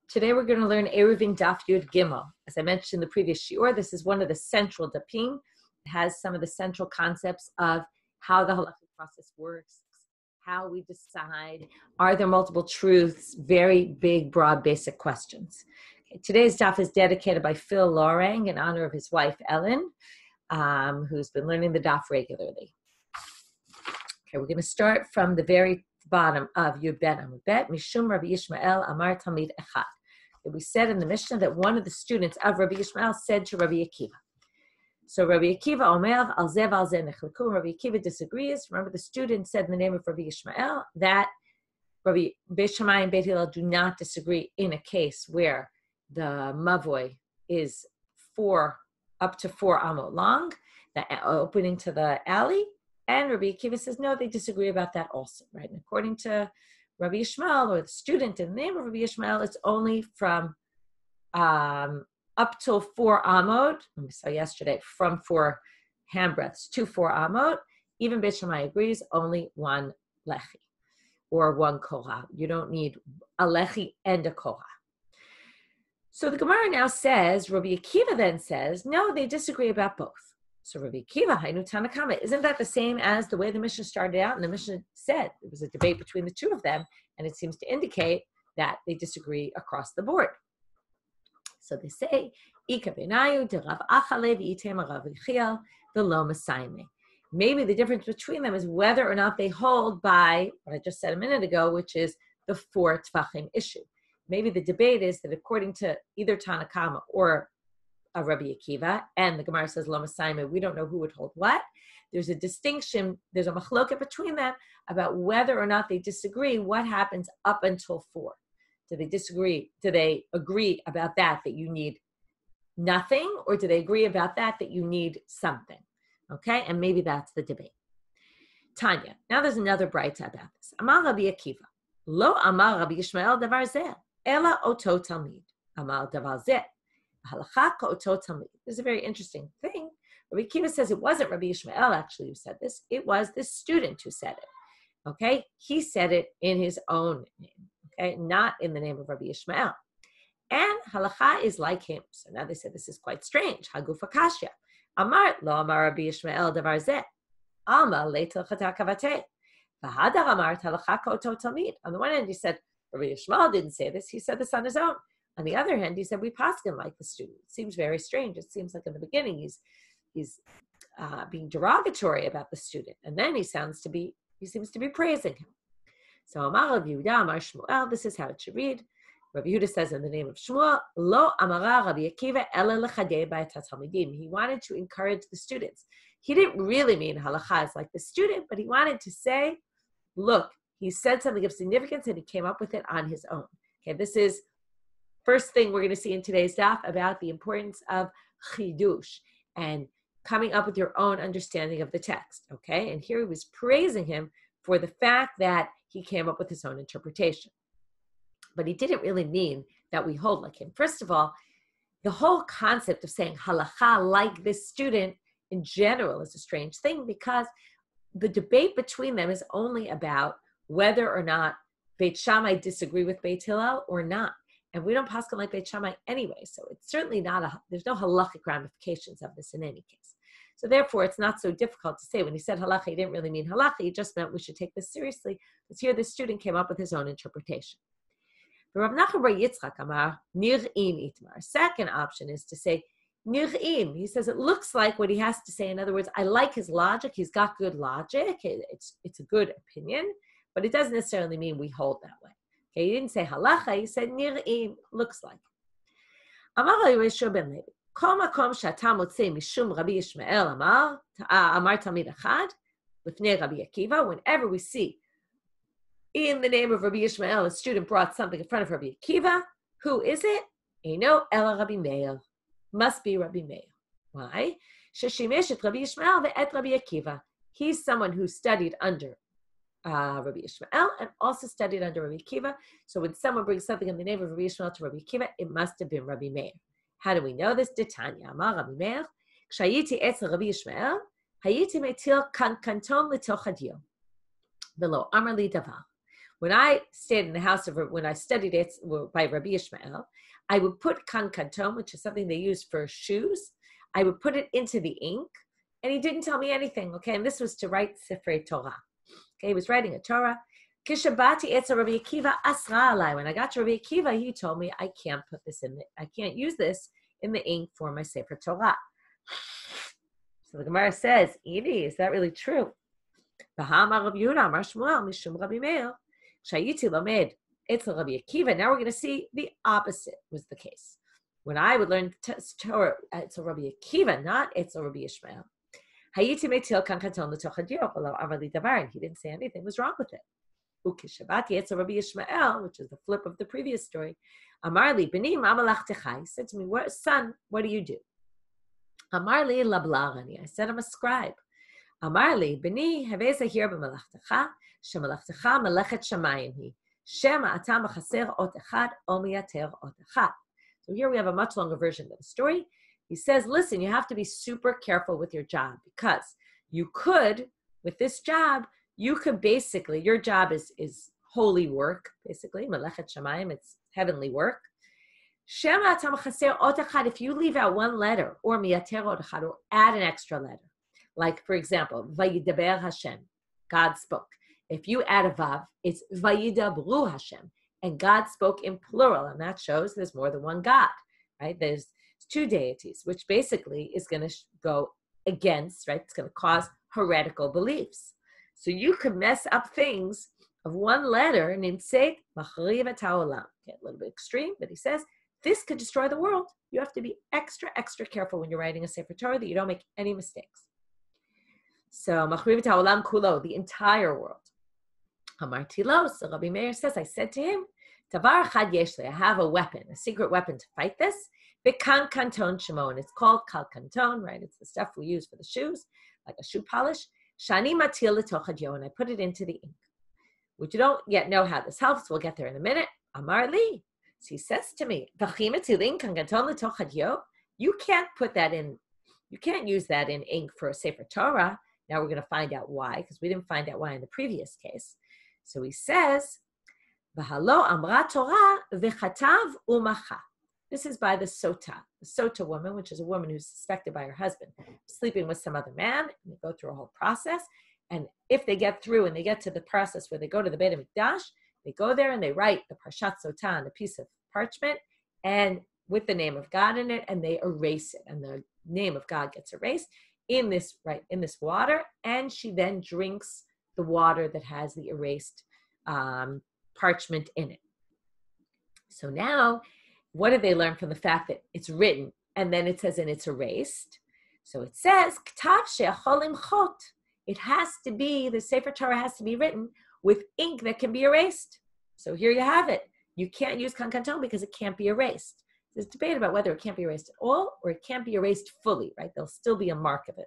Today we're going to learn Eruvin Daf Yud Gimel. As I mentioned in the previous shiur, this is one of the central dapim. It has some of the central concepts of how the halachic process works, how we decide, are there multiple truths, very big, broad, basic questions. Okay, today's daf is dedicated by Phil Lorang in honor of his wife, Ellen, who's been learning the daf regularly. Okay, we're going to start from the very bottom of Yud Bet Amud Bet, Mishum Rabbi Yishmael Amar Talmid Echad. We said in the Mishnah that one of the students of Rabbi Yishmael said to Rabbi Akiva. So Rabbi Akiva Omer al zev al zeh nechleku. Rabbi Akiva disagrees. Remember, the student said in the name of Rabbi Yishmael that Rabbi Beit Shammai and Beit Hillel do not disagree in a case where the mavoi is up to 4 amot long, the opening to the alley. And Rabbi Akiva says, no, they disagree about that also, right? And according to Rabbi Yishmael, or the student in the name of Rabbi Yishmael, it's only from up till 4 amot. We saw yesterday, from 4 handbreadths to 4 amot. Even Beit Shammai agrees, only 1 lechi, or 1 koha. You don't need a lechi and a koha. So the Gemara now says, Rabbi Akiva then says, no, they disagree about both. So Rabbi Akiva, Hainu Tanakama, isn't that the same as the way the Mishnah started out? And the Mishnah said there was a debate between the two of them, and it seems to indicate that they disagree across the board. So they say, maybe the difference between them is whether or not they hold by what I just said a minute ago, which is the 4 Tvachim issue. Maybe the debate is that according to either Tanakama or Rabbi Akiva, and the Gemara says Lo Masayme, we don't know who would hold what. There's a distinction, there's a machloket between them about whether or not they disagree what happens up until 4. Do they disagree? Do they agree about that you need nothing, or do they agree about that you need something? Okay, and maybe that's the debate. Tanya, now there's another braita about this. Amar Rabbi Akiva, Lo Amar Rabbi Yishmael davar zeh, ela oto talmid. Amar davar zeh. This is a very interesting thing. Rabbi Akiva says it wasn't Rabbi Yishmael actually who said this. It was this student who said it. Okay? He said it in his own name. Okay? Not in the name of Rabbi Yishmael. And halacha is like him. So now they said this is quite strange. Hagufa kashya. Amar lo amar Rabbi Yishmael davar zeh. Alma leitel chata kavate. V'hadar amar halacha koto talmid. On the one hand, he said Rabbi Yishmael didn't say this. He said this on his own. On the other hand, he said, we passed him like the student. It seems very strange. It seems like in the beginning he's being derogatory about the student. And then he seems to be praising him. So Amar Rav Yehuda, Amar Shmuel, this is how it should read. Rav Yehuda says in the name of Shmuel, Lo Amara Rabbi Akiva ela lechadei b'at talmidim. He wanted to encourage the students. He didn't really mean halacha is like the student, but he wanted to say, look, he said something of significance and he came up with it on his own. Okay, this is first thing we're going to see in today's daf about the importance of chidush and coming up with your own understanding of the text, okay? And here he was praising him for the fact that he came up with his own interpretation. But he didn't really mean that we hold like him. First of all, the whole concept of saying halacha like this student in general is a strange thing because the debate between them is only about whether or not Beit Shammai disagree with Beit Hillel or not. And we don't paskin like Beit Shammai anyway, so it's certainly there's no halachic ramifications of this in any case. So therefore, it's not so difficult to say. When he said halacha, he didn't really mean halacha, he just meant we should take this seriously, because here the student came up with his own interpretation. The Rav Nachman bar Yitzchak Amar, nir'im itmar. Second option is to say, nir'im. He says it looks like what he has to say. In other words, I like his logic, he's got good logic, it's a good opinion, but it doesn't necessarily mean we hold that way. Okay, he didn't say halacha, he said nir'im, looks like. Amar Yeshua ben Levi, kol makom she'ata motzei mishum Rabbi Yishmael amar talmid echad lifnei Rabbi Akiva. Whenever we see in the name of Rabbi Yishmael, a student brought something in front of Rabbi Akiva, who is it? Eino ela Rabbi Meir. Must be Rabbi Meir. Why? Sheshimesh et Rabbi Yishmael ve'et Rabbi Akiva. He's someone who studied under Rabbi Yishmael and also studied under Rabbi Akiva. So when someone brings something in the name of Rabbi Yishmael to Rabbi Akiva, it must have been Rabbi Meir. How do we know this? Detanya Amar Rabbi Meir, Kshayiti etzel Rabbi Yishmael, hayiti metil kanton litoch hadio, velo amar li davar. When I stayed in the house when I studied it by Rabbi Ishmael, I would put kankanton, which is something they use for shoes. I would put it into the ink, and he didn't tell me anything, okay? And this was to write Sifrei Torah. Okay, he was writing a Torah. Kishabati etza Rabbi Akiva asra alai. When I got to Rabbi Akiva, he told me I can't put this in. I can't use this in the ink for my Sefer Torah. So the Gemara says, Edie, is that really true? V'ha'amar Rabbi Yehuda amar Shmuel mishum Rabbi Meir shayiti lamed etzel Rabbi Akiva. Now we're going to see the opposite was the case. When I would learn Torah etzel Rabbi Akiva, not etzel Rabbi Ishmael, hayiti metil kankaton l'toch hadio v'lo amar li davar, and he didn't say anything was wrong with it. Ukishabati etzel Rabbi Ishmael, which is the flip of the previous story, amar li b'ni ma malachtecha. He said to me, son, what do you do? Amar li lablarani. I said, I'm a scribe. Amar li, b'ni haveza here b'malachtecha, shemalachtecha melechet shamayim hi, shema atam achaser ot echad, o miyater ot echad. So here we have a much longer version of the story. He says, listen, you have to be super careful with your job, because you could, with this job, you could basically, your job is holy work, basically, melechet shamayim, it's heavenly work. Shema atam achaser ot echad, if you leave out one letter, or miyater ot echad, or add an extra letter. Like, for example, Vayidaber Hashem, God spoke. If you add a vav, it's Vayidabru Hashem, and God spoke in plural, and that shows there's more than one God, right? There's two deities, which basically is going to go against, right? It's going to cause heretical beliefs. So you could mess up things of one letter, namesake, Machrivat Haolam. Okay, a little bit extreme, but he says, this could destroy the world. You have to be extra, extra careful when you're writing a Sefer Torah that you don't make any mistakes. So, Machrivat Haolam Kulo, the entire world. Amarti lo, so Rabbi Meir says, I said to him, Tavar Chad Yeshli, I have a weapon, a secret weapon to fight this. V'kan kanton shemo, it's called kal kanton, right? It's the stuff we use for the shoes, like a shoe polish. Shani matil l'toch hadio, and I put it into the ink. Which you don't yet know how this helps. We'll get there in a minute. Amar li. So he says to me, V'chi matilin kan kanton l'toch hadio. You can't put that in, you can't use that in ink for a Sefer Torah. Now we're going to find out why, because we didn't find out why in the previous case. So he says, V'halo amra Torah v'chatav umacha. This is by the Sota woman, which is a woman who's suspected by her husband, sleeping with some other man, and they go through a whole process. And if they get through and they get to the process where they go to the Beit HaMikdash, they go there and they write the Parshat Sota on a piece of parchment, and with the name of God in it, and they erase it, and the name of God gets erased in this water, and she then drinks the water that has the erased parchment in it. So now, what did they learn from the fact that it's written and then it says and it's erased? So it says, K'tav she'achol limchot. It has to be, the Sefer Torah has to be written with ink that can be erased. So here you have it. You can't use kankanton because it can't be erased. There's debate about whether it can't be erased at all or it can't be erased fully, right? There'll still be a mark of it.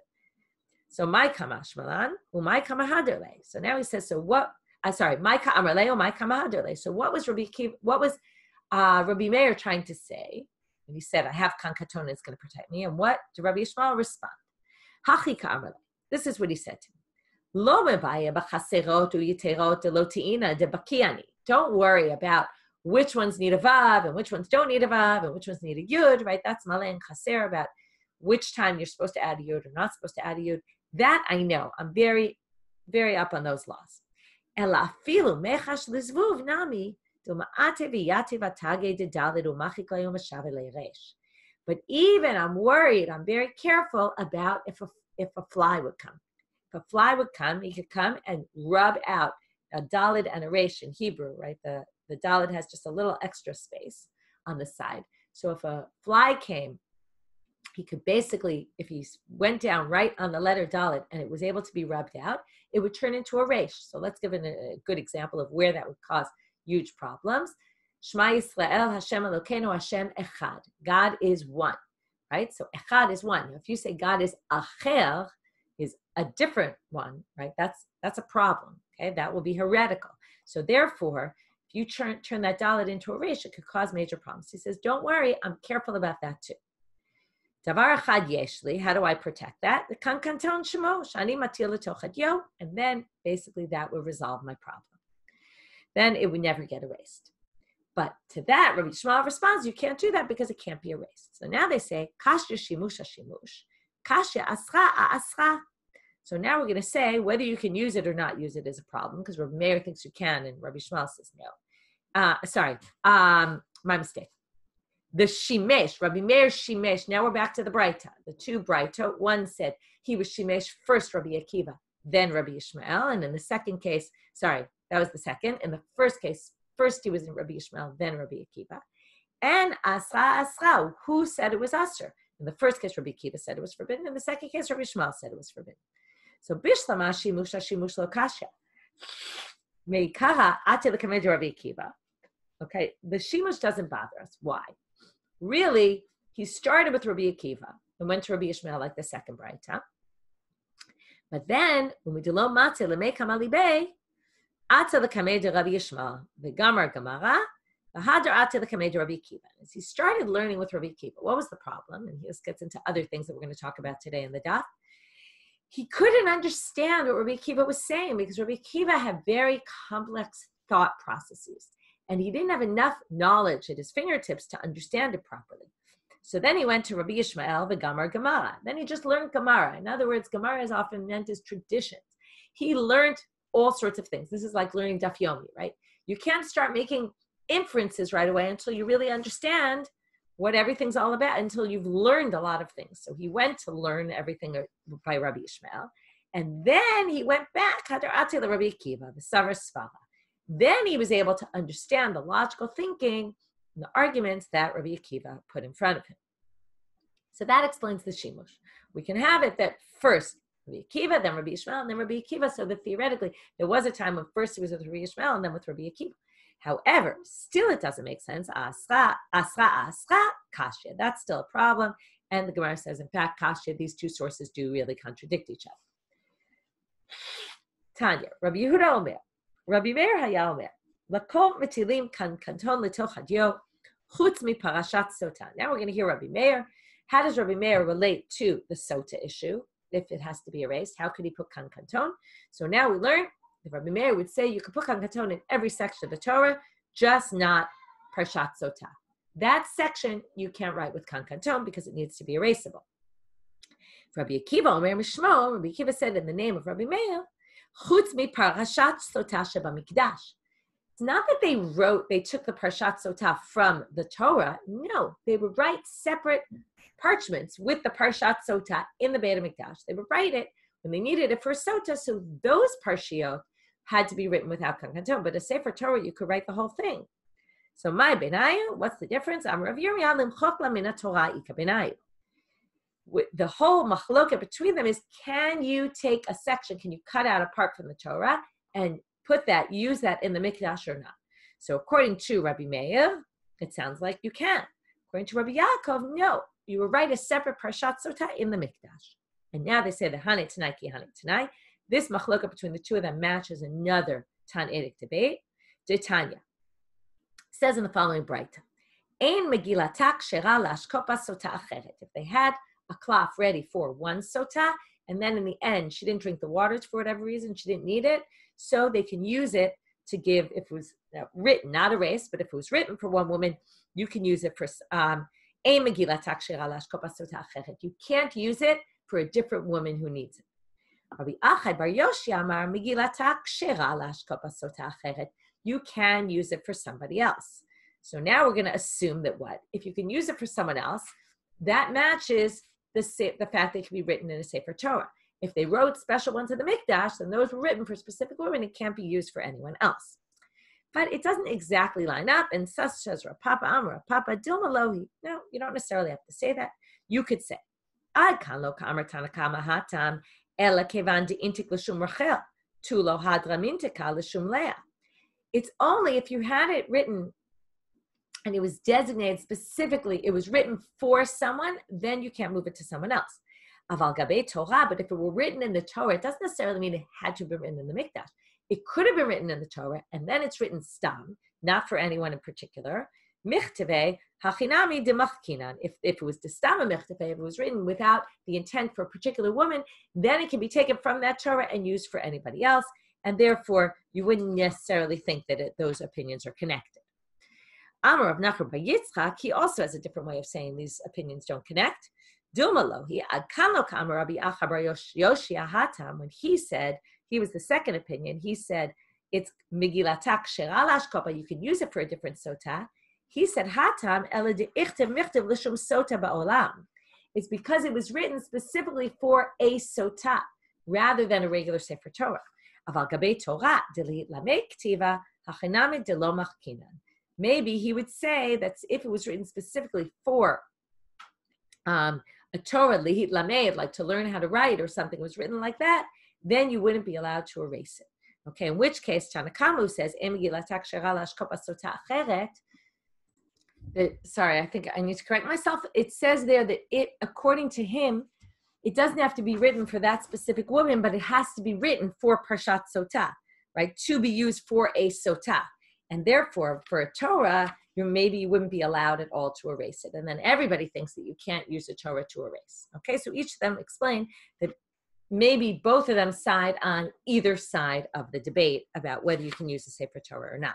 So my kamash malan, my kamahaderle. So now he says, so what? My ka'amarle or my kamahaderle. So what was Rabbi Meir trying to say? And he said, I have kankaton, it's going to protect me. And what did Rabbi Yishmael respond? Hachi ka'amarle. This is what he said to me. Lo mebaya b'chaserot u'yiterot lo ti'ina debakiani. Don't worry about which ones need a vav and which ones don't need a vav and which ones need a yud, right? That's maleh and chaser, about which time you're supposed to add a yud or not supposed to add a yud. That I know. I'm very, very up on those laws. Ela afilu mechash lizvuv nami duma'ate v'yate v'tage dedalid u'machik layom v'shave le'resh. But even I'm worried, I'm very careful about if a fly would come. If a fly would come, he could come and rub out a dalid and a resh in Hebrew, right? The dalid has just a little extra space on the side. So if a fly came, he could basically, if he went down right on the letter dalid and it was able to be rubbed out, it would turn into a resh. So let's give it a good example of where that would cause huge problems. Shema Yisrael, Hashem Elokeinu, Hashem Echad. God is one, right? So Echad is one. Now, if you say God is Acher, is a different one, right? That's a problem, okay? That will be heretical. So therefore, if you turn that dalid into a resh, it could cause major problems. He says, don't worry, I'm careful about that too. Davar echad yeshli, how do I protect that? The kankanton shemo, shani matil l'toch hadio, and then basically that will resolve my problem. then it would never get erased. But to that, Rabbi Yishmael responds, you can't do that because it can't be erased. So now they say, Kashya shimush shimush, Kashya asra asra. So now we're going to say whether you can use it or not use it is a problem, because Rabbi Meir thinks you can and Rabbi Yishmael says no. My mistake. The Shimesh, Rabbi Meir Shimesh, now we're back to the Braita. The two Braita, one said he was Shimesh first Rabbi Akiva, then Rabbi Yishmael. And in the second case, that was the second. In the first case, first he was in Rabbi Yishmael, then Rabbi Akiva. And Asra Asra, who said it was Asr? In the first case, Rabbi Akiva said it was forbidden. In the second case, Rabbi Yishmael said it was forbidden. So Bishlama Shimush Shimush Lo Kasha. Meikara Ate L'Kamed Rabbi Akiva. Okay, the Shimush doesn't bother us. Why? Really, he started with Rabbi Akiva and went to Rabbi Yishmael like the second Braita. But then, when we do lo mate lemekam alibei, ata l'kamei Rabbi Yishmael, v'gamar gamara, v'hadar ata l'kamei Rabbi Akiva. As he started learning with Rabbi Akiva, what was the problem? And this gets into other things that we're going to talk about today in the daf. He couldn't understand what Rabbi Akiva was saying because Rabbi Akiva had very complex thought processes. And he didn't have enough knowledge at his fingertips to understand it properly. So then he went to Rabbi Yishmael, the Gamar Gemara. Then he just learned Gemara. In other words, Gemara is often meant as traditions. He learned all sorts of things. This is like learning Daf Yomi, right? You can't start making inferences right away until you really understand what everything's all about, until you've learned a lot of things. So he went to learn everything by Rabbi Yishmael. And then he went back, Hadar Ate Rabbi Akiva, the Savar Svara. Then he was able to understand the logical thinking and the arguments that Rabbi Akiva put in front of him. So that explains the Shimush. We can have it that first Rabbi Akiva, then Rabbi Yishmael, and then Rabbi Akiva, so that theoretically there was a time when first he was with Rabbi Yishmael and then with Rabbi Akiva. However, still it doesn't make sense. Asra, Kashya. That's still a problem. And the Gemara says, in fact, Kashya, these two sources do really contradict each other. Tanya, Rabbi Yehuda Omer, Rabbi Meir Haya Omer, Lakol metilim kan kanton letoch hadyo, chutz mi parashat sota. Now we're going to hear Rabbi Meir. How does Rabbi Meir relate to the sota issue? If it has to be erased, how could he put kan kanton? So now we learn that Rabbi Meir would say you could put kan kanton in every section of the Torah, just not parashat sota. That section you can't write with kan kanton because it needs to be erasable. Rabbi Akiva Omer Mishmo, Rabbi Akiva said in the name of Rabbi Meir, Chutz mi parashat sota shebamikdash. It's not that they took the parashat sota from the Torah. No, they would write separate parchments with the parashat sota in the Beit HaMikdash. They would write it when they needed it for sota, so those parshiot had to be written without kan kanton. But a Sefer Torah, you could write the whole thing. So my benayu, what's the difference? Am Rav Yirmiyah limchok la min haTorah ika benayu. The whole machloket between them is, can you take a section, can you cut out a part from the Torah and use that in the Mikdash or not? So according to Rabbi Meir, it sounds like you can. According to Rabbi Yaakov, no. You will write a separate Parshat Sotah in the Mikdash. And now they say the Hane Tanai ki Hane Tanai. This machloket between the two of them matches another Tanaitic debate. De Tanya says in the following Braita, Ein Megilatak Shera Lashkopa Sotah Acheret. If they had a cloth ready for one sotah, and then in the end she didn't drink the waters for whatever reason, she didn't need it, so they can use it to give, if it was written, not erased, but if it was written for one woman, you can use it for you can't use it for a different woman who needs it. Rabbi Achai Bar Yoshi Amar Megilatak Shera Lashkopa Sotah Acheret. You can use it for somebody else. So now we're going to assume that what? If you can use it for someone else, that matches the fact that it can be written in a Sefer Torah. If they wrote special ones in the Mikdash, then those were written for specific women. It can't be used for anyone else. But it doesn't exactly line up. And such says Rapapa Amar, Papa Dilma Lohi. No, you don't necessarily have to say that. You could say, Ad kan lo ka'amar tanakama hatam, ela kevan de intik l'shum Rachel, tu lo hadra mintika l'shum Leah. It's only if you had it written and it was designated specifically, it was written for someone, then you can't move it to someone else. Aval gabe Torah, but if it were written in the Torah, it doesn't necessarily mean it had to be written in the Mikdash. It could have been written in the Torah, and then it's written stam, not for anyone in particular. Michteve hachinami demachkinan. If it was the stam michteve, if it was written without the intent for a particular woman, then it can be taken from that Torah and used for anybody else. and therefore you wouldn't necessarily think that those opinions are connected. Amar of Nachman bar Yitzchak, he also has a different way of saying these opinions don't connect. Dilmalohi adkano kamar Rabbi Acha bar Yoshia hatam, when he said, he was the second opinion, he said it's Megilatak Sheralash Kopa, you can use it for a different sota. He said hatam ela de ichtav michtav l'shum sota ba'olam. It's because it was written specifically for a sota rather than a regular Sefer Torah. Aval gabei Torah delihit lamei ktiva hachinami delo machkinan. Maybe he would say that if it was written specifically for a Torah, lihit lamed, like to learn how to write or something was written like that, then you wouldn't be allowed to erase it. Okay, in which case, Tanakamu says, sorry, I think I need to correct myself. It says there that it, according to him, it doesn't have to be written for that specific woman, but it has to be written for Parshat Sotah, right? To be used for a Sotah. And therefore, for a Torah, maybe you wouldn't be allowed at all to erase it. And then everybody thinks that you can't use a Torah to erase. Okay, so each of them explain that maybe both of them side on either side of the debate about whether you can use a Sefer Torah or not.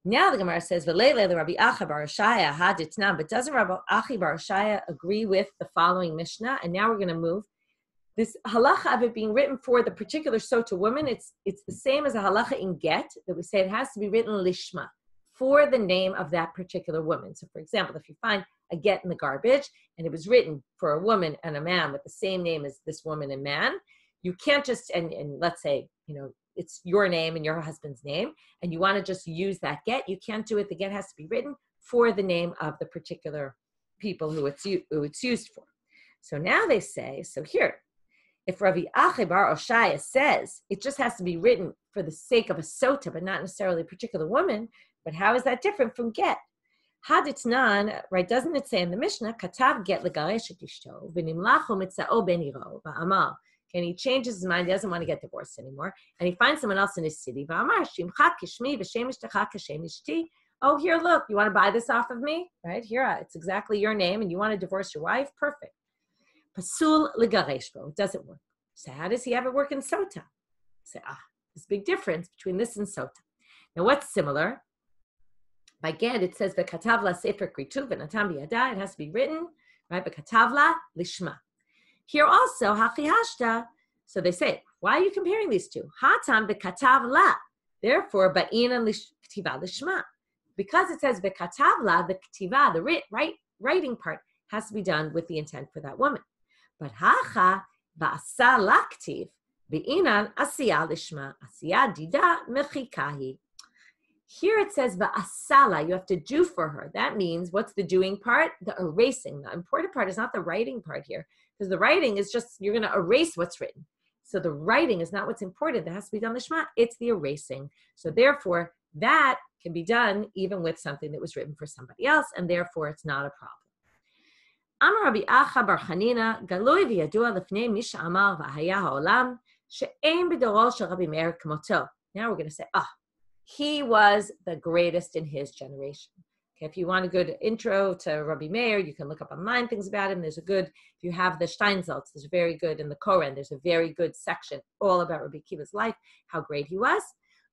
Now the Gemara says, "V'leile the Rabbi Acha bar Oshaya haditnam," but doesn't Rabbi Achi bar Oshaya agree with the following Mishnah? And now we're going to move. This halacha of it being written for the particular sota woman, it's the same as a halacha in get, that we say it has to be written lishma, for the name of that particular woman. So for example, if you find a get in the garbage and it was written for a woman and a man with the same name as this woman and man, you can't just, and let's say, it's your name and your husband's name, and you want to just use that get, you can't do it. The get has to be written for the name of the particular people who it's used for. So now they say, so here, if Rabbi Achi bar Oshaya says it just has to be written for the sake of a sota, but not necessarily a particular woman, but how is that different from get? Haditnan, right, doesn't it say in the Mishnah, Katav get legaresh et ishto, v'nimlachu mitzao ben iro, v'amal. And he changes his mind, he doesn't want to get divorced anymore, and he finds someone else in his city. V'amar, shimcha kishmi v'shem ishtecha kashem ishti. Oh, here, look, you want to buy this off of me? Right, here, it's exactly your name, and you want to divorce your wife? Perfect. Pasul legareshbo, it doesn't work. So how does he have it work in sota? Say, there's a big difference between this and sota. Now what's similar? By get, it says v'katavla sefer krituv v'natam biyada, it has to be written, right? V'katavla lishma. Here also, hachihashta, so they say, why are you comparing these two? Hatam v'katavla, therefore, ba'inan k'tiva lishma. Because it says v'katavla, the k'tiva, the writing part, has to be done with the intent for that woman. But hacha ba'asa laktiv be'inan asiya lishma asiya dida mechikahi. Here it says ba'asala, you have to do for her. That means, what's the doing part? The erasing. The important part is not the writing part here, because the writing is just, you're going to erase what's written. So the writing is not what's important. That has to be done lishma. It's the erasing. So therefore, that can be done even with something that was written for somebody else, and therefore it's not a problem. Amar Rabbi Acha bar Chanina, galoi v'yadua lefnei misha amar v'haya ha'olam she'ein b'doro shel Rabbi Meir k'moto. Now we're going to say, he was the greatest in his generation. Okay, if you want a good intro to Rabbi Meir, you can look up online things about him. There's a good, if you have the Steinsaltz, there's a very good, in the Koran, there's a very good section all about Rabbi Akiva's life, how great he was.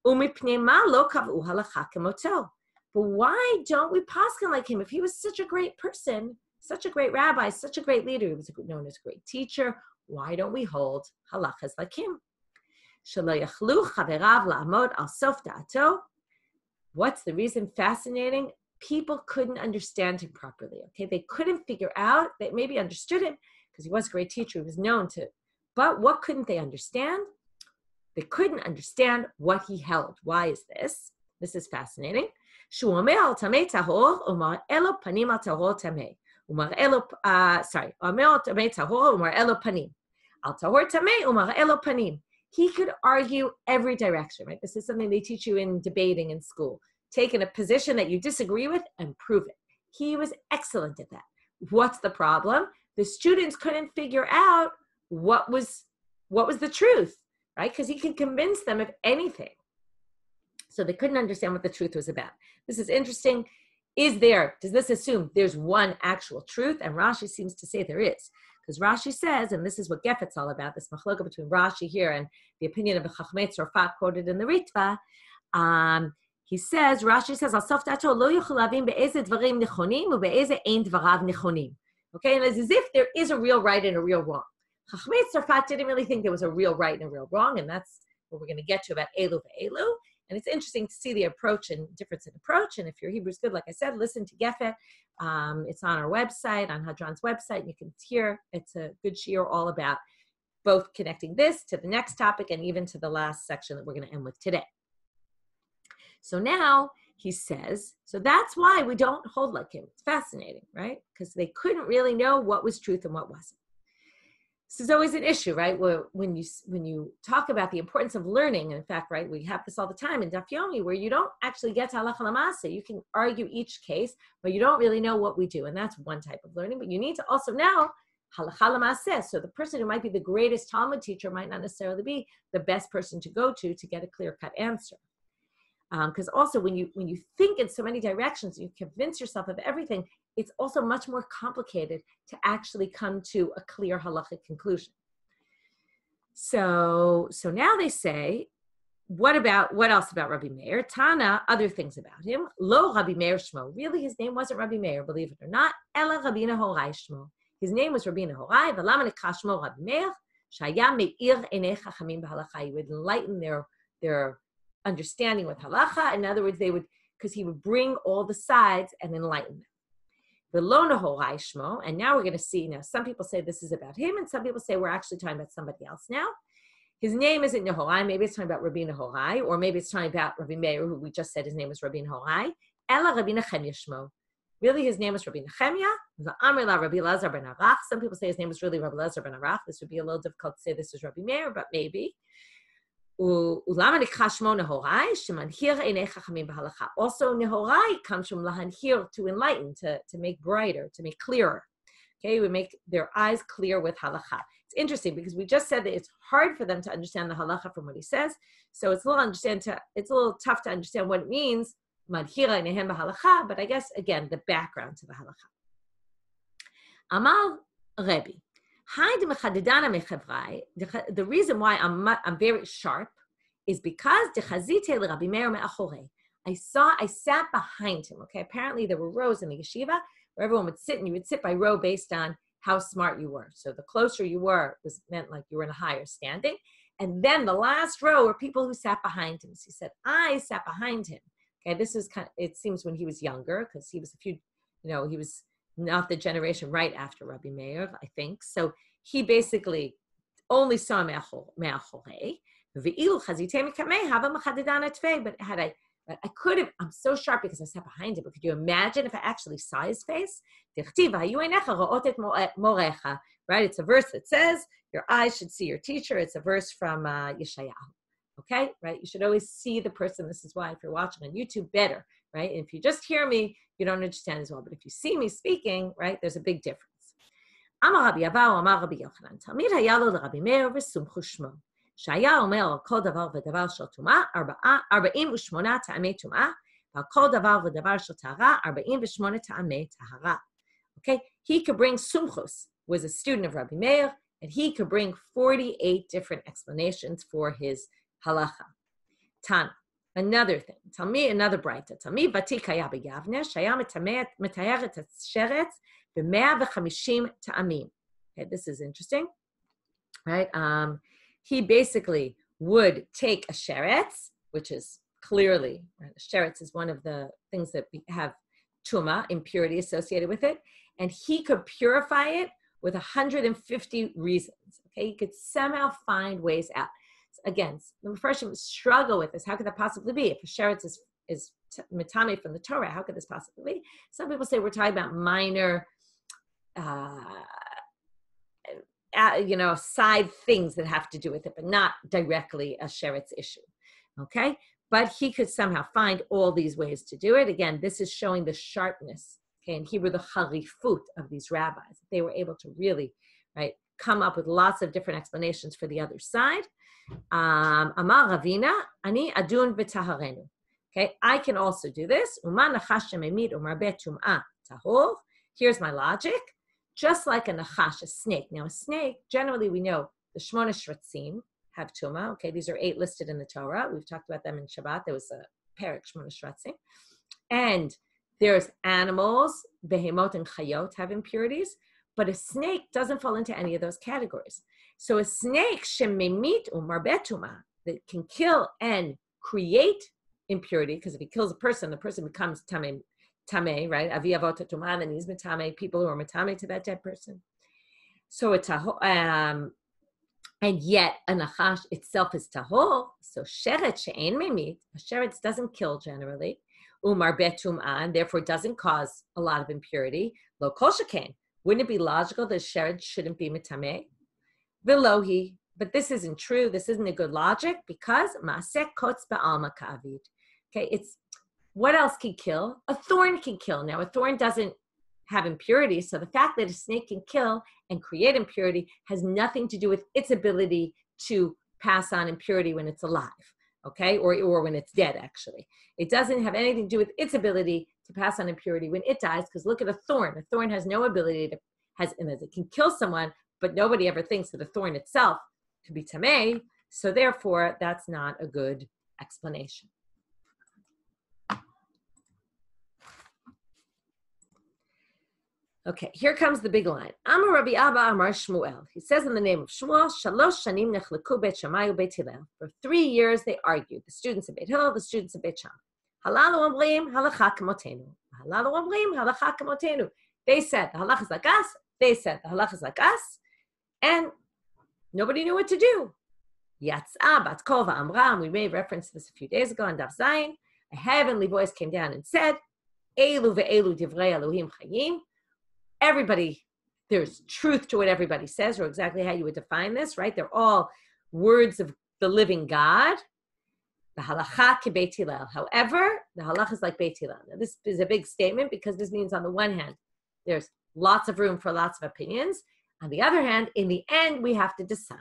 Umipnei ma lo kav'u halacha k'moto. But why don't we paskin like him? If he was such a great person, such a great rabbi, such a great leader, he was known as a great teacher, why don't we hold halachas like him? What's the reason? Fascinating. People couldn't understand him properly. Okay, they couldn't figure out. They maybe understood him because he was a great teacher. He was known to, but what couldn't they understand? They couldn't understand what he held. Why is this? This is fascinating. He could argue every direction, right? This is something they teach you in debating in school. Take in a position that you disagree with and prove it. He was excellent at that. What's the problem? The students couldn't figure out what was the truth, right? Because he could convince them of anything. So they couldn't understand what the truth was about. This is interesting. Does this assume there's one actual truth? And Rashi seems to say there is. because Rashi says, and this is what Gefet's all about, this machloka between Rashi here and the opinion of the Chachmei Tzorfat quoted in the Ritva. He says, Rashi says, Al sof dato lo yochel lavin be'eze dvarim nechonim u'be'eze ein dvarav nechonim. Okay, and it's as if there is a real right and a real wrong. Chachmei Tzorfat didn't really think there was a real right and a real wrong, and that's what we're going to get to about Elu ve'Elu. And it's interesting to see the approach and difference in approach. And if your Hebrew's good, like I said, listen to Gefet. It's on our website, on Hadron's website. You can hear it's a good shiur all about both connecting this to the next topic and even to the last section that we're going to end with today. So now he says, so that's why we don't hold like him. It's fascinating, right? Because they couldn't really know what was truth and what wasn't. This is always an issue, right? Where when you talk about the importance of learning, and in fact, right, we have this all the time in Daf Yomi, where you don't actually get to halacha l'maaseh. You can argue each case, but you don't really know what we do, and that's one type of learning. But you need to also know halacha l'maaseh. So the person who might be the greatest Talmud teacher might not necessarily be the best person to go to get a clear-cut answer. Because also when you think in so many directions, you convince yourself of everything, it's also much more complicated to actually come to a clear halachic conclusion. So now they say, what else about Rabbi Meir? Tana, other things about him. Lo Rabbi Meir Shmo. Really, his name wasn't Rabbi Meir, believe it or not. Ela Rabbeinu Horai Shmo. His name was Rabbeinu Horai. V'lama nekra Shmo Rabbi Meir. Shaya me'ir enei chachamim b'halacha. He would enlighten their understanding with halacha. In other words, because he would bring all the sides and enlighten them. V'lo nehorai shmo, and now we're going to see, some people say this is about him, and some people say we're actually talking about somebody else now. His name isn't Nehorai, maybe it's talking about Rabbi Nehorai, or maybe it's talking about Rabbi Meir, who we just said his name was Rabbi Nehorai. Ela Rabbi Nechemya shmo. Really, his name was Rabbi Nechemya. V'amri la Rabbi Elazar ben Arach. Some people say his name was really Rabbi Elazar ben Arach. This would be a little difficult to say this is Rabbi Meir, but maybe. Also, Nehorai comes from lahanhir, to enlighten, to make brighter, to make clearer. Okay, we make their eyes clear with halacha. It's interesting because we just said that it's hard for them to understand the halacha from what he says. So it's a little tough to understand what it means, madhira nehem b'halacha. But I guess again the background to the halacha. Amal Rebbe. The reason why I'm very sharp is because I sat behind him. Okay, apparently there were rows in the yeshiva where everyone would sit, and you would sit by row based on how smart you were. So the closer you were meant like you were in a higher standing. And then the last row were people who sat behind him. So he said, I sat behind him. Okay, this is it seems when he was younger, because he was he was not the generation right after Rabbi Meir, I think. So he basically only saw me'achorei. But I could have, I'm so sharp because I sat behind him. But could you imagine if I actually saw his face? Right? It's a verse that says, your eyes should see your teacher. It's a verse from Yeshayahu. Okay, right? You should always see the person. This is why if you're watching on YouTube, better, right? And if you just hear me, you don't understand as well. But if you see me speaking, right, there's a big difference. Amar Rabbi Abahu, Amar Rabbi Yochanan, Tamid haya lo l'Rabbi Meir v'sumchu shmo. Shaya omer al kol davar v'davar shel tumah, 48 ta'amei tumah, ועל כל דבר ודבר של טהרה, 48 טעמי טהרה. Okay, he could bring sumchus, was a student of Rabbi Meir, and he could bring 48 different explanations for his halacha. Tana, another thing. Tell me another braita. Tell me vatik haya b'Yavne, shaya metayer et sheretz b-150 ta'amim. Okay, this is interesting, right? He basically would take a sheretz, which is clearly, right, sheretz is one of the things that have tuma, impurity associated with it, and he could purify it with 150 reasons. Okay, he could somehow find ways out. Again, the Mepharshim struggle with this. How could that possibly be? If a sheretz is mitame from the Torah, how could this possibly be? Some people say we're talking about minor, side things that have to do with it, but not directly a sheretz issue. Okay, but he could somehow find all these ways to do it. Again, this is showing the sharpness. Okay, and Hebrew, the harifut of these rabbis. They were able to really, right, come up with lots of different explanations for the other side. Amar Ravina, ani adun v'taharenu. Okay, I can also do this. Here's my logic. just like a nachash, a snake. Now, a snake, generally we know the Shmona Shratzim have tuma. Okay, these are 8 listed in the Torah. We've talked about them in Shabbat. There was a parak Shmona Shratzim. And there's animals, behemot and chayot have impurities, but a snake doesn't fall into any of those categories. So a snake, shememit umarbetuma, that can kill and create impurity, because if he kills a person, the person becomes tameh, right? Avi avot tuma, and he's metame, people who are metame to that dead person. So it's and yet a nachash itself is tahor. So sheret she'en memit, a sheret doesn't kill generally, umar betum'ah, and therefore doesn't cause a lot of impurity. Lo kol shekain. Wouldn't it be logical that sheret shouldn't be metameh? Velohi, but this isn't true. This isn't a good logic because maaseh kotz ba'alma ka'avid. Okay, it's what else can kill? A thorn can kill. Now, a thorn doesn't have impurity, so the fact that a snake can kill and create impurity has nothing to do with its ability to pass on impurity when it's alive, okay, or when it's dead, actually. It doesn't have anything to do with its ability to pass on impurity when it dies, because look at a thorn. A thorn has no ability to, it can kill someone, but nobody ever thinks that a thorn itself could be tameh, so therefore that's not a good explanation. Okay, here comes the big line. Amar Rabbi Abba Amar Shmuel. He says in the name of Shmuel, Shalosh shanim nechleku bet Shammai u'beit Hillel. For 3 years they argued, the students of Beit Hillel, the students of Beit Shammai. Halalu omrim halacha kamotenu. Halalu omrim halacha kamotenu. They said the halach is like us. They said the halach is like us. And nobody knew what to do. Yatzah bat kol va'amra. We made reference to this a few days ago on Daf Zayin. A heavenly voice came down and said, Elu ve'elu divrei Elohim chayim. Everybody, there's truth to what everybody says, or exactly how you would define this, right? They're all words of the living God. The halacha ke Beit Hillel. However, the halacha is like Beit Hillel. Now, this is a big statement because this means on the one hand, there's lots of room for lots of opinions. On the other hand, in the end, we have to decide,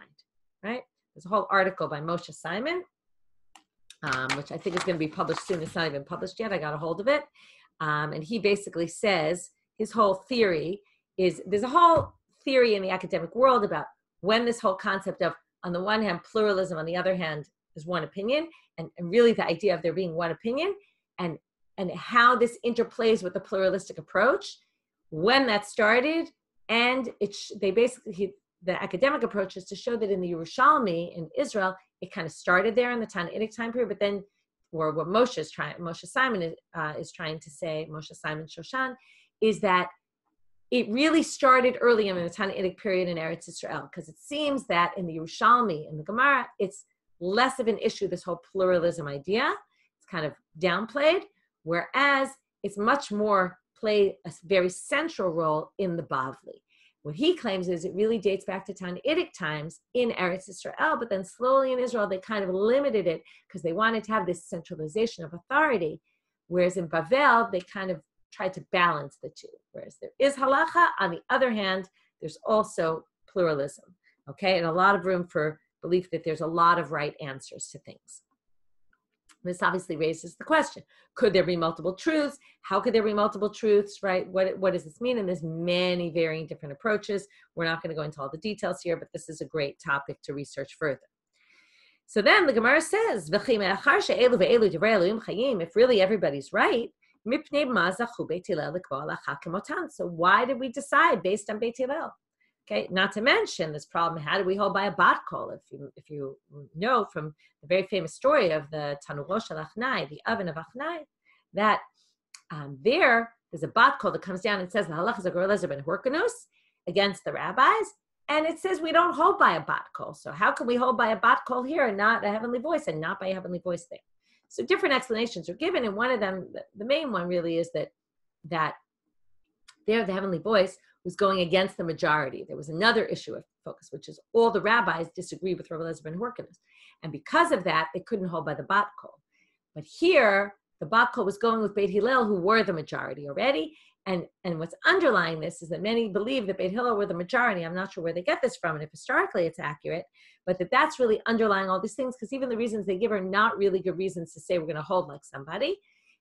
right? There's a whole article by Moshe Simon, which I think is going to be published soon. It's not even published yet. I got a hold of it. And he basically says, his whole theory is, there's a whole theory in the academic world about when this whole concept of, on the one hand, pluralism, on the other hand, is one opinion, and really the idea of there being one opinion, and how this interplays with the pluralistic approach, when that started, and the academic approach is to show that in the Yerushalmi in Israel, it kind of started there in the Tannaitic time period, but then, or what Moshe Simon is trying to say, Moshe Simon Shoshan, is that it really started early in the Tannaitic period in Eretz Yisrael, because it seems that in the Yerushalmi, in the Gemara, it's less of an issue, this whole pluralism idea. It's kind of downplayed, whereas it's much more played a very central role in the Bavli. What he claims is it really dates back to Tannaitic times in Eretz Yisrael, but then slowly in Israel, they kind of limited it because they wanted to have this centralization of authority, whereas in Bavel, they kind of tried to balance the two. Whereas there is halacha, on the other hand, there's also pluralism, okay? And a lot of room for belief that there's a lot of right answers to things. This obviously raises the question, could there be multiple truths? How could there be multiple truths, right? What does this mean? And there's many varying different approaches. We're not going to go into all the details here, but this is a great topic to research further. So then the Gemara says, if really everybody's right, so why did we decide based on Beit Hillel? Okay, not to mention this problem, how do we hold by a bat kol? If you know from the very famous story of the Tanugo shel Achnai, the oven of Achnai, that there's a bat kol that comes down and says the halach is a gorelezer ben horkanus against the rabbis, and it says we don't hold by a bat kol. So how can we hold by a bat kol here and not a heavenly voice, and not by a heavenly voice there? So different explanations are given, and one of them, the main one really is that there the heavenly voice was going against the majority. There was another issue of focus, which is all the rabbis disagree with Rabbi Eliezer ben Horkanus. And because of that, they couldn't hold by the bat kol. But here, the bat kol was going with Beit Hillel, who were the majority already. And what's underlying this is that many believe that Beit Hillel were the majority. I'm not sure where they get this from, and if historically it's accurate, but that's really underlying all these things, because even the reasons they give are not really good reasons to say we're going to hold like somebody.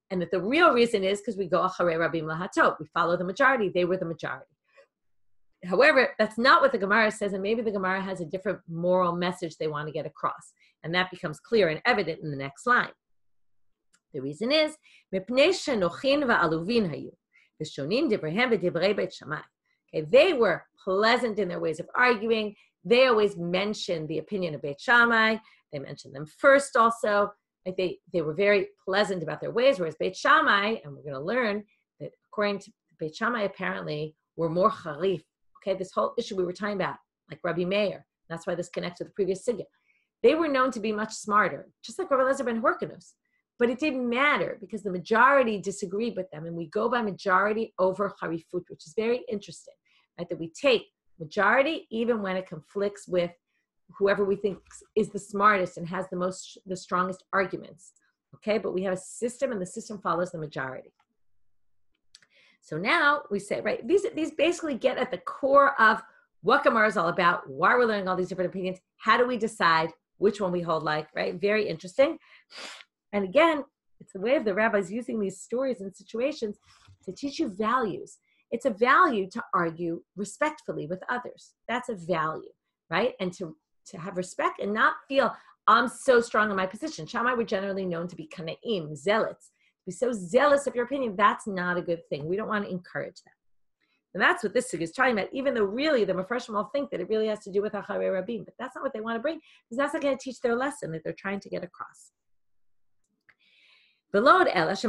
And that the real reason is because we go acharei rabim lahatot. We follow the majority. They were the majority. However, that's not what the Gemara says, and maybe the Gemara has a different moral message they want to get across, and that becomes clear and evident in the next line. The reason is, okay, they were pleasant in their ways of arguing. They always mentioned the opinion of Beit Shammai. They mentioned them first also. Like they were very pleasant about their ways, whereas Beit Shammai, and we're going to learn that according to Beit Shammai, apparently were more charif. Okay, this whole issue we were talking about, like Rabbi Meir, that's why this connects to the previous sugya. They were known to be much smarter, just like Rabbi Elazar ben Horkanus. But it didn't matter because the majority disagreed with them, and we go by majority over harifut, which is very interesting, right? That we take majority even when it conflicts with whoever we think is the smartest and has the strongest arguments. Okay, but we have a system, and the system follows the majority. So now we say, right, these basically get at the core of what Gemara is all about, why we're learning all these different opinions, how do we decide which one we hold like, right? Very interesting. And again, it's the way of the rabbis using these stories and situations to teach you values. It's a value to argue respectfully with others. That's a value, right? And to have respect and not feel, I'm so strong in my position. Shammai were generally known to be kana'im, zealots. To be so zealous of your opinion, that's not a good thing. We don't want to encourage that. And that's what this sugya is talking about, even though really the Mepharshim will think that it really has to do with Acharei Rabim, but that's not what they want to bring, because that's not going to teach their lesson that they're trying to get across. Right? That's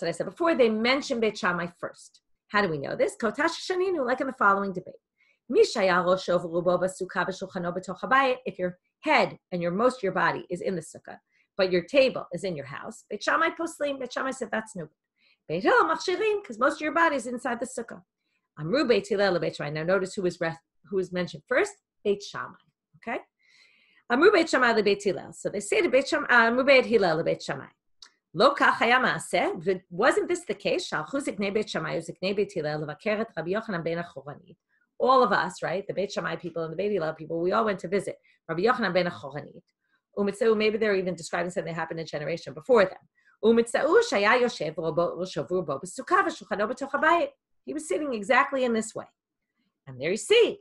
what I said before. They mention Beit Shammai first. How do we know this? Like in the following debate. If your head and most of your body is in the sukkah, but your table is in your house, Beit Shammai poslim, Beit Shammai said that's no good. Beit Hillel machshirin, because most of your body is inside the sukkah. Amru Beit Hillel Beit Shammai. Now notice who was mentioned first? Beit Shammai. Okay? Amru Beit Shammai Beit Hillel. So they say to Beit Shammai, Amru Beit Hillel Beit Shammai. Lo kach haya maaseh. Wasn't this the case? Shalchu ziknei Beit Shammai ziknei Beit Hillel levakeret Rabbi Yochanan ben Achoranit. All of us, right? The Beit Shammai people and the Beit Hillel people, we all went to visit Rabbi Yochanan ben Achoranit. Maybe they're even describing something that happened a generation before them. He was sitting exactly in this way. And there you see,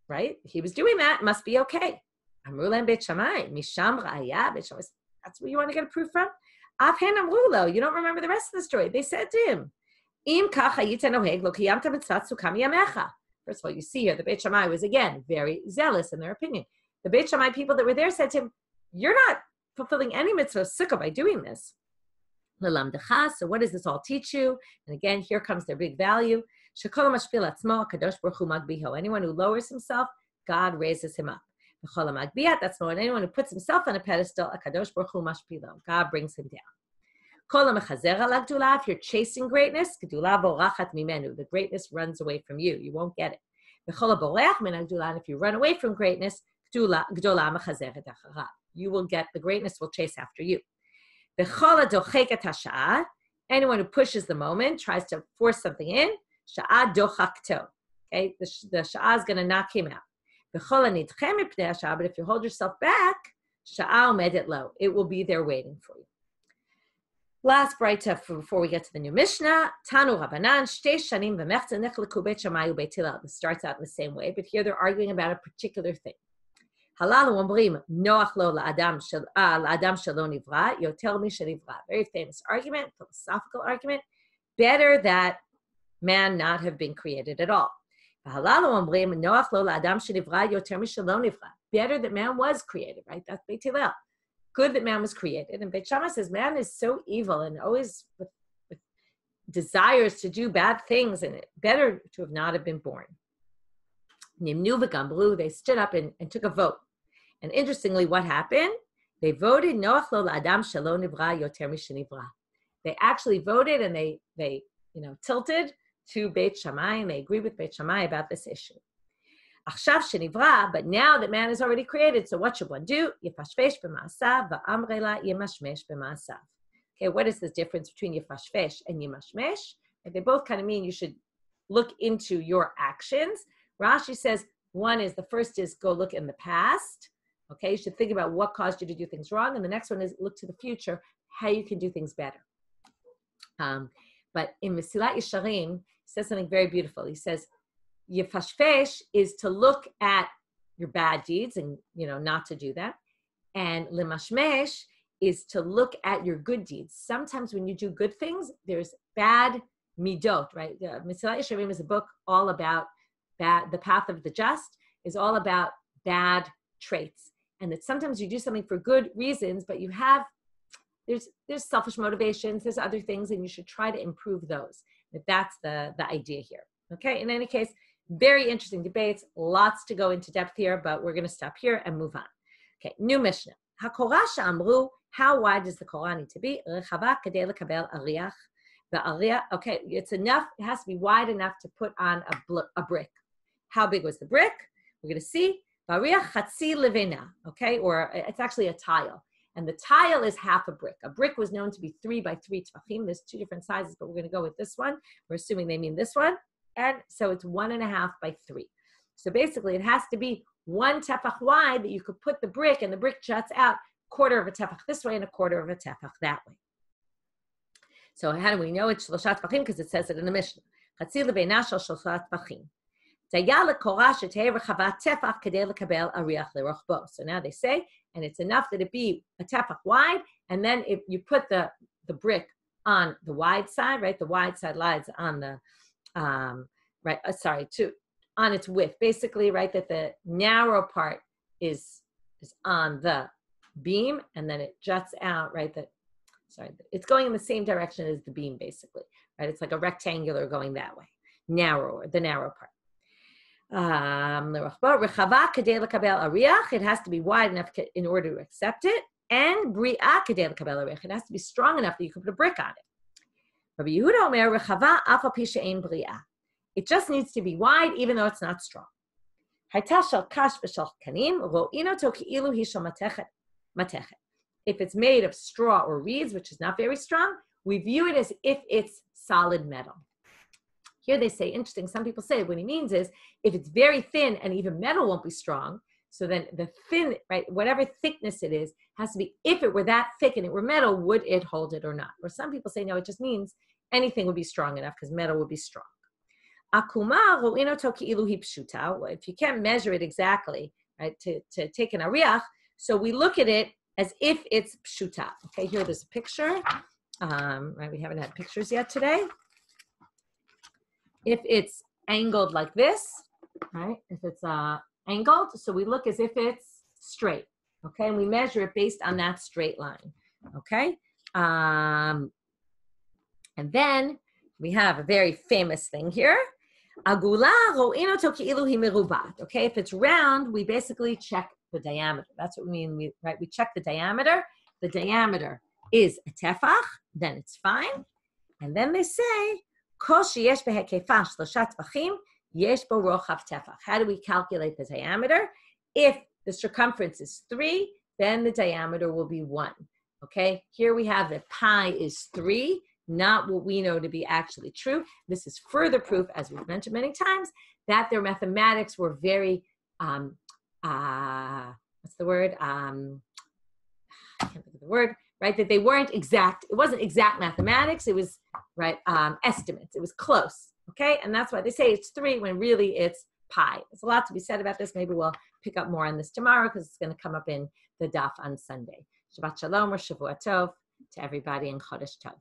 right? He was doing that, must be okay. That's what you want to get a proof from? You don't remember the rest of the story. They said to him, first of all, you see here, the Beit Shammai was again very zealous in their opinion. The Beit Shammai people that were there said to him, you're not fulfilling any mitzvah of sukkah by doing this. So what does this all teach you? And again, here comes their big value. Anyone who lowers himself, God raises him up. And anyone who puts himself on a pedestal, God brings him down. If you're chasing greatness, the greatness runs away from you. You won't get it. And if you run away from greatness, you will get, the greatness will chase after you. Anyone who pushes the moment, tries to force something in, okay, the sha'ah is going to knock him out. But if you hold yourself back, it will be there waiting for you. Last braita before we get to the new Mishnah, Tanu Rabanan, Shtei Shanim v'mechza nechleku Beit Shammai u'Beit Hillel. This starts out in the same way, but here they're arguing about a particular thing. Halal u'omrim noach lo la'adam shelo nivra yoter mi shenivra. Very famous argument, philosophical argument. Better that man not have been created at all. Halal u'omrim noach lo la'adam shenivra yoter mi shelo nivra. Better that man was created, right? That's Beit Hillel. Good that man was created. And Beit Shammai says man is so evil and always with desires to do bad things, and it better to have not have been born. Nimnu v'gambru, they stood up and took a vote. And interestingly, what happened? They voted noach lo la'adam shelo nivra yoter mi shenivra. They actually voted and they tilted to Beit Shammai, and they agreed with Beit Shammai about this issue. Achshav shenivra, but now that man is already created, so what should one do? Yifashvesh b'ma'asav va'amrei la yimashmesh b'ma'asav. Okay, what is the difference between yifashvesh and yimashmesh? They both kind of mean you should look into your actions. Rashi says the first is go look in the past. Okay, you should think about what caused you to do things wrong, and the next one is look to the future, how you can do things better. But in Mesilat Yesharim, says something very beautiful. He says, Yefashfesh is to look at your bad deeds and, not to do that. And lemashmesh is to look at your good deeds. Sometimes when you do good things, there's bad midot, right? Mesilat Yesharim is a book all about bad. The path of the just is all about bad traits. And that sometimes you do something for good reasons, but there's selfish motivations, there's other things, and you should try to improve those. That's the idea here. Okay, in any case, very interesting debates, lots to go into depth here, but we're going to stop here and move on. Okay, new Mishnah. HaKorah she'amru, how wide does the Korah need to be? Rechava kedei lekabel ariach. The ariach, okay, it's enough, it has to be wide enough to put on a brick. How big was the brick? We're going to see. Ariach chatzi levena, okay, or it's actually a tile. And the tile is half a brick. A brick was known to be 3 by 3 tefachim. There's 2 different sizes, but we're going to go with this one. We're assuming they mean this one. And so it's 1.5 by 3. So basically it has to be 1 tefach wide that you could put the brick, and the brick juts out 1/4 of a tefach this way and 1/4 of a tefach that way. So how do we know it's shloshat tefachim? Because it says it in the Mishnah. Chatzi lebeina shel shloshat tefachim. So now they say, and it's enough that it be a tefach wide, and then if you put the brick on the wide side, right? The wide side lies on the, on its width, basically, right? That the narrow part is on the beam, and then it juts out, right? It's going in the same direction as the beam, basically, right? It's like a rectangular going that way, the narrow part. It has to be wide enough in order to accept it, and it has to be strong enough that you can put a brick on it. It just needs to be wide even though it's not strong. If it's made of straw or reeds, which is not very strong, we view it as if it's solid metal. Here they say, interesting, some people say what he means is if it's very thin and even metal won't be strong, so then the thin, right, whatever thickness it is, has to be, if it were that thick and it were metal, would it hold it or not? Or some people say, no, it just means anything would be strong enough because metal would be strong. If you can't measure it exactly, right, to take an ariach, so we look at it as if it's pshuta. Okay, here there's a picture. Right, we haven't had pictures yet today. If it's angled like this, right? If it's angled, so we look as if it's straight, okay? And we measure it based on that straight line, okay? And then we have a very famous thing here. Agula ro'ino to ki'ilu hi merubat. Okay, if it's round, we basically check the diameter. That's what we mean, we check the diameter. The diameter is a tefach, then it's fine. And then they say, how do we calculate the diameter? If the circumference is 3, then the diameter will be 1. Okay, here we have that pi is 3, not what we know to be actually true. This is further proof, as we've mentioned many times, that their mathematics were very, what's the word? I can't think of the word. Right, that they weren't exact. It wasn't exact mathematics. It was estimates. It was close. Okay, and that's why they say it's 3 when really it's pi. There's a lot to be said about this. Maybe we'll pick up more on this tomorrow because it's going to come up in the daf on Sunday. Shabbat shalom or Shavua tov to everybody in Chodesh Tov.